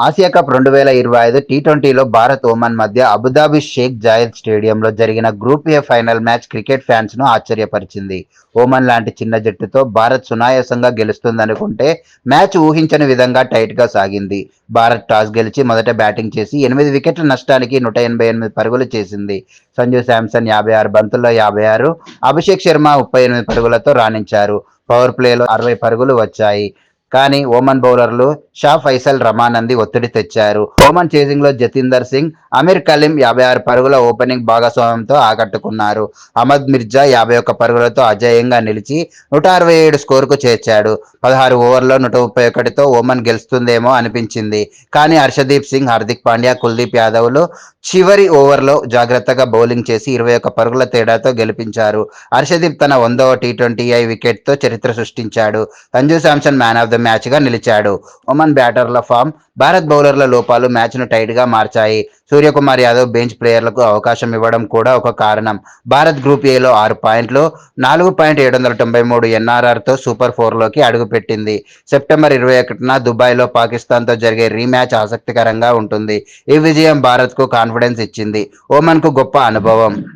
Asia cup 2025 టీ20లో Bharat, Oman మధ్య Abu Dhabi Sheikh Zayed స్టేడియంలో జరిగిన group A final match cricket ఫ్యాన్స్ను ఆశ్చర్యపరిచింది. ఒమన్ లాంటి చిన్న జట్టుతో భారత్ సునాయాసంగా గెలుస్తుందనుకుంటే మ్యాచ్ ఊహించని విధంగా టైట్గా సాగింది. భారత్ టాస్ గెలిచి మొదట బ్యాటింగ్ చేసి 8 వికెట్ల నష్టానికి 188 పరుగులు చేసింది. సంజు శాంసన్ 56 బంతుల్లో 56, అభిషేక్ శర్మ 38 పరుగులతో రాణించారు. పవర్ ప్లేలో 60 పరుగులు వచ్చాయి. కానీ ఒమన్ బౌలర్లు షా ఫైసల్, రమానంది ఒత్తిడి తెచ్చారు. ఒమన్ చేజింగ్లో జతీందర్ సింగ్, అమీర్ కలీం 56 పరుగుల ఓపెనింగ్ భాగస్వామ్యంతో ఆకట్టుకున్నారు. అహ్మద్ మిర్జా 51 పరుగులతో అజేయంగా నిలిచి 167 స్కోరుకు చేర్చాడు. 16 ఓవర్లలో 131తో ఒమన్ గెలుస్తుందేమో అనిపించింది. కానీ హర్షదీప్ సింగ్, హార్దిక్ పాండ్యా, కుల్దీప్ యాదవ్లు చివరి ఓవర్లో జాగ్రత్తగా బౌలింగ్ చేసి 21 పరుగుల తేడాతో గెలిపించారు. హర్షదీప్ తన 100వ టీ20ఐ వికెట్తో చరిత్ర సృష్టించాడు. Sanju Samson man of the మ్యాచ్గా నిలిచాడు. ఒమన్ బ్యాటర్ల ఫామ్, భారత్ బౌలర్ల లోపాలు మ్యాచ్ను టైట్గా మార్చాయి. సూర్యకుమార్ యాదవ్ బెంచ్ ప్లేయర్లకు అవకాశం ఇవ్వడం కూడా ఒక కారణం. భారత్ గ్రూప్ ఏలో 6 పాయింట్లు, 4.793 ఎన్ఆర్ఆర్తో సూపర్ ఫోర్లోకి అడుగుపెట్టింది. సెప్టెంబర్ 21న దుబాయ్లో పాకిస్తాన్తో జరిగే రీమ్యాచ్ ఆసక్తికరంగా ఉంటుంది. ఈ విజయం భారత్కు కాన్ఫిడెన్స్ ఇచ్చింది, ఒమన్కు గొప్ప అనుభవం.